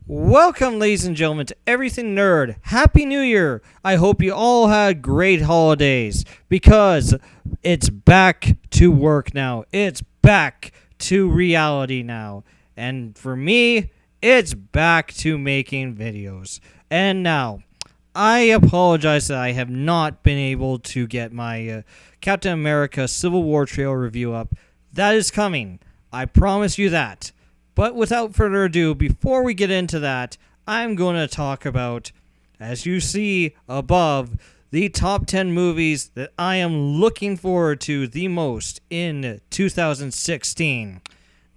Welcome, ladies and gentlemen, to Everything Nerd. Happy New Year! I hope you all had great holidays because it's back to work now. It's back to reality now. And for me, it's back to making videos. And now, I apologize that I have not been able to get my Captain America Civil War trailer review up. That is coming. I promise you that. But without further ado, before we get into that, I'm going to talk about, as you see above, the top 10 movies that I am looking forward to the most in 2016.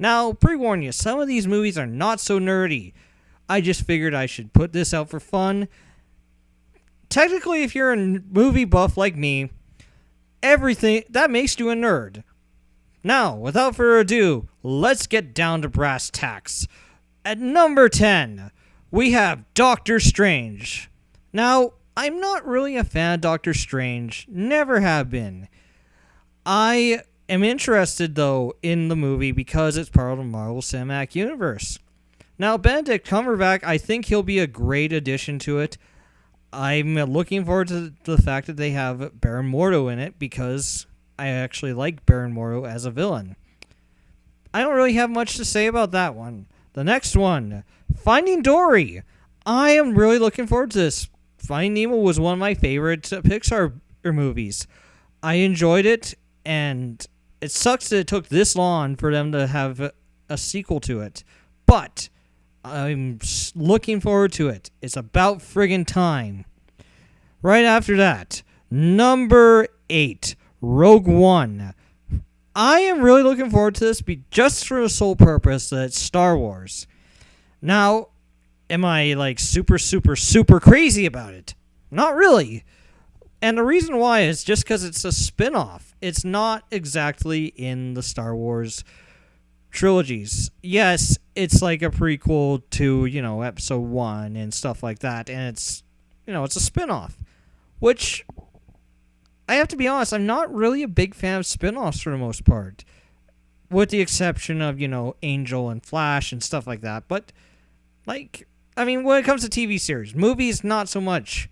Now, pre-warn you, some of these movies are not so nerdy. I just figured I should put this out for fun. Technically, if you're a movie buff like me, everything that makes you a nerd. Now, without further ado, let's get down to brass tacks. At number 10, we have Doctor Strange. Now, I'm not really a fan of Doctor Strange. Never have been. I am interested, though, in the movie because it's part of the Marvel Cinematic Universe. Now, Benedict Cumberbatch, I think he'll be a great addition to it. I'm looking forward to the fact that they have Baron Mordo in it because I actually like Baron Mordo as a villain. I don't really have much to say about that one. The next one, Finding Dory. I am really looking forward to this. Finding Nemo was one of my favorite Pixar movies. I enjoyed it, and it sucks that it took this long for them to have a sequel to it. But I'm looking forward to it. It's about friggin' time. Right after that, number 8. Rogue One. I am really looking forward to this just for the sole purpose that it's Star Wars. Now, am I like super crazy about it? Not really. And the reason why is just because it's a spin-off. It's not exactly in the Star Wars trilogies. Yes, it's like a prequel to, episode 1 and stuff like that. And it's a spin-off. Which, I have to be honest, I'm not really a big fan of spin-offs for the most part. With the exception of, Angel and Flash and stuff like that. But, when it comes to TV series, movies, not so much.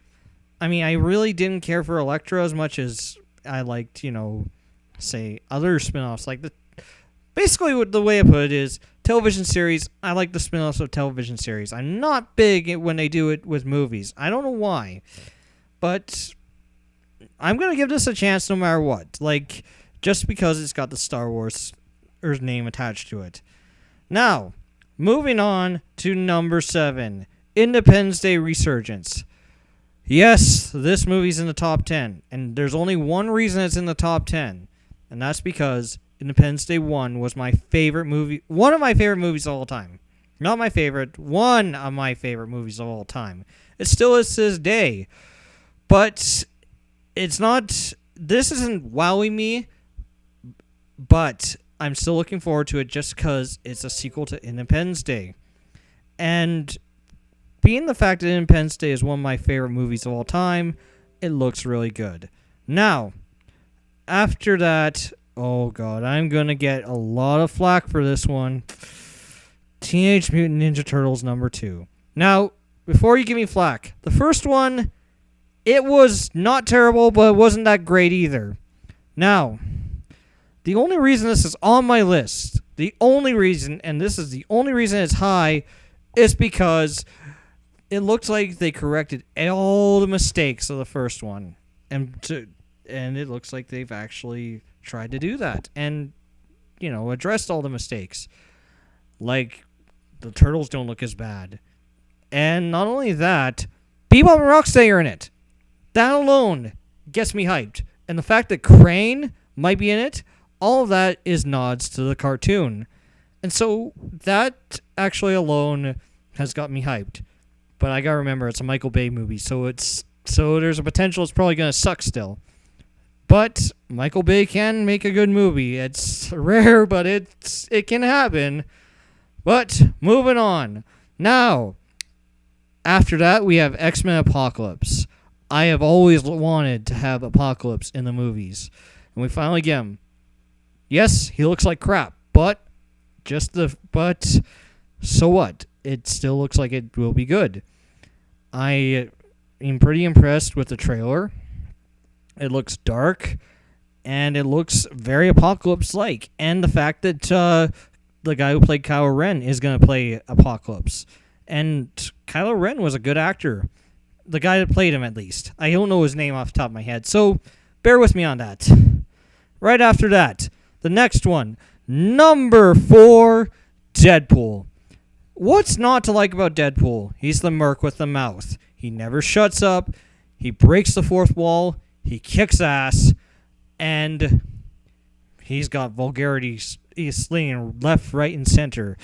I really didn't care for Elektra as much as I liked, say, other spin-offs. Basically, the way I put it is, television series, I like the spin-offs of television series. I'm not big when they do it with movies. I don't know why. But I'm going to give this a chance no matter what. Just because it's got the Star Wars name attached to it. Now, moving on to number 7. Independence Day Resurgence. Yes, this movie's in the top 10. And there's only one reason it's in the top 10. And that's because Independence Day 1 was my favorite movie. One of my favorite movies of all time. Not my favorite. One of my favorite movies of all time. It still is to this day. But it's not, this isn't wowing me, but I'm still looking forward to it just because it's a sequel to Independence Day. And being the fact that Independence Day is one of my favorite movies of all time, it looks really good. Now, after that, oh god, I'm going to get a lot of flack for this one. Teenage Mutant Ninja Turtles number 2. Now, before you give me flack, the first one, it was not terrible, but it wasn't that great either. Now, the only reason this is on my list, and this is the only reason it's high, is because it looks like they corrected all the mistakes of the first one. And it looks like they've actually tried to do that. And, addressed all the mistakes. Like, the turtles don't look as bad. And not only that, Bebop and Rocksteady are in it. That alone gets me hyped. And the fact that Crane might be in it, all of that is nods to the cartoon. And so that actually alone has got me hyped. But I gotta remember, it's a Michael Bay movie, so there's a potential it's probably gonna suck still. But Michael Bay can make a good movie. It's rare, but it can happen. But moving on. Now, after that, we have X-Men Apocalypse. I have always wanted to have Apocalypse in the movies. And we finally get him. Yes, he looks like crap, but so what? it still looks like it will be good. I am pretty impressed with the trailer. It looks dark, and it looks very Apocalypse-like. And the fact that the guy who played Kylo Ren is going to play Apocalypse. And Kylo Ren was a good actor. The guy that played him, at least. I don't know his name off the top of my head, so bear with me on that. Right after that, the next one, number 4, Deadpool. What's not to like about Deadpool? He's the merc with the mouth. He never shuts up. He breaks the fourth wall. He kicks ass. And he's got vulgarity slinging left, right, and center.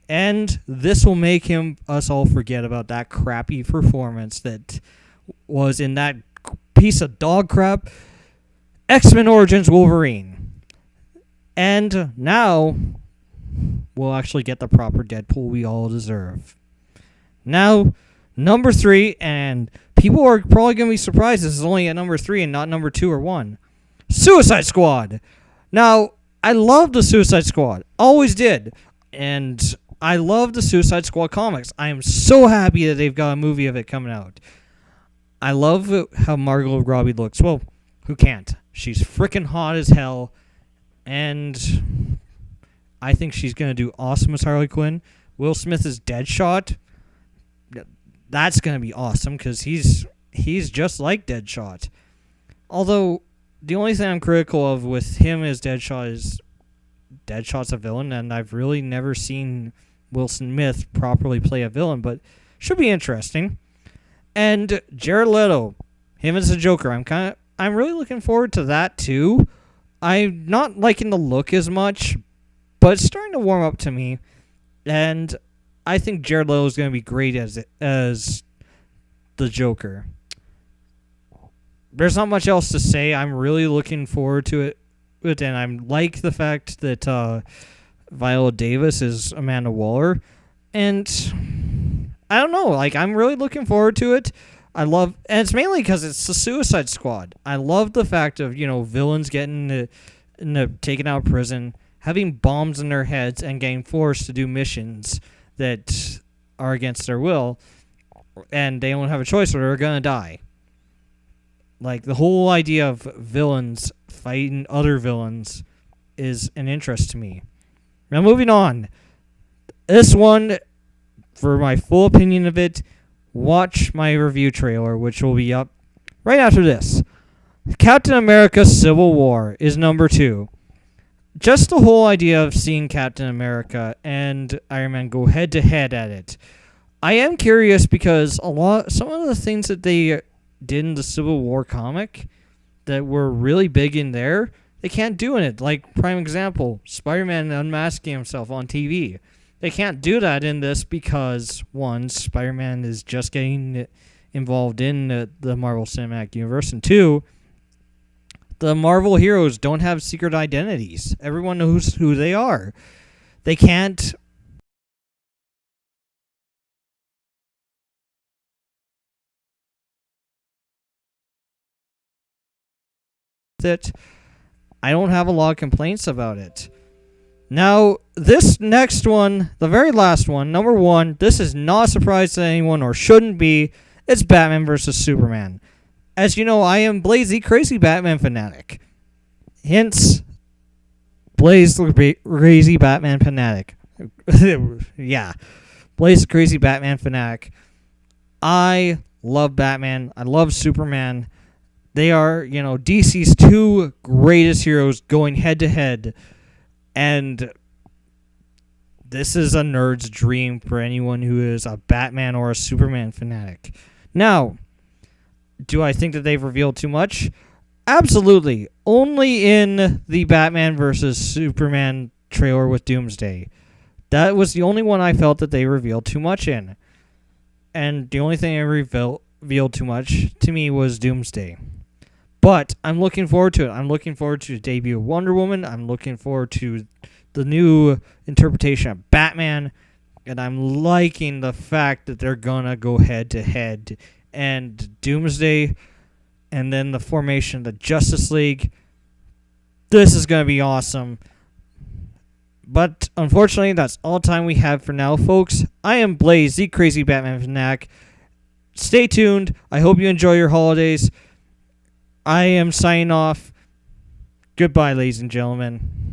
And this will make us all forget about that crappy performance that was in that piece of dog crap, X-Men Origins Wolverine. And now we'll actually get the proper Deadpool we all deserve. Now, number 3, and people are probably going to be surprised this is only at number 3 and not number 2 or 1. Suicide Squad. Now, I love the Suicide Squad. Always did. And I love the Suicide Squad comics. I am so happy that they've got a movie of it coming out. I love how Margot Robbie looks. Well, who can't? She's freaking hot as hell. And I think she's going to do awesome as Harley Quinn. Will Smith is Deadshot. That's going to be awesome because he's just like Deadshot. Although, the only thing I'm critical of with him as Deadshot is Deadshot's a villain, and I've really never seen Will Smith properly play a villain, but should be interesting. And Jared Leto, him as a Joker, I'm really looking forward to that too. I'm not liking the look as much, but it's starting to warm up to me, and I think Jared Leto is going to be great as the Joker. There's not much else to say. I'm really looking forward to it, and I like the fact that Viola Davis is Amanda Waller, and I don't know, I'm really looking forward to it. And it's mainly because it's the Suicide Squad. I love the fact of, villains getting taken out of prison, having bombs in their heads, and getting forced to do missions that are against their will, and they don't have a choice or they're going to die. The whole idea of villains fighting other villains is an interest to me. Now, moving on. This one, for my full opinion of it, watch my review trailer, which will be up right after this. Captain America Civil War is number 2. Just the whole idea of seeing Captain America and Iron Man go head-to-head at it. I am curious because some of the things that they did in the Civil War comic that were really big in there, they can't do in it. Prime example, Spider-Man unmasking himself on TV. They can't do that in this because, one, Spider-Man is just getting involved in the Marvel Cinematic Universe, and 2, the Marvel heroes don't have secret identities. Everyone knows who they are. They can't it. I don't have a lot of complaints about it. Now, this next one, the very last one, number 1, this is not a surprise to anyone or shouldn't be. It's Batman vs. Superman. As you know, I am Blaze the Crazy Batman Fanatic. Hence, Blaze the Crazy Batman Fanatic. Yeah. Blaze the Crazy Batman Fanatic. I love Batman. I love Superman. They are, DC's 2 greatest heroes going head-to-head. And this is a nerd's dream for anyone who is a Batman or a Superman fanatic. Now, do I think that they've revealed too much? Absolutely. Only in the Batman versus Superman trailer with Doomsday. That was the only one I felt that they revealed too much in. And the only thing they revealed too much to me was Doomsday. But I'm looking forward to it. I'm looking forward to the debut of Wonder Woman. I'm looking forward to the new interpretation of Batman. And I'm liking the fact that they're going to go head-to-head. And Doomsday, and then the formation of the Justice League. This is going to be awesome. But unfortunately, that's all time we have for now, folks. I am Blaze, the crazy Batman fanatic. Stay tuned. I hope you enjoy your holidays. I am signing off. Goodbye, ladies and gentlemen.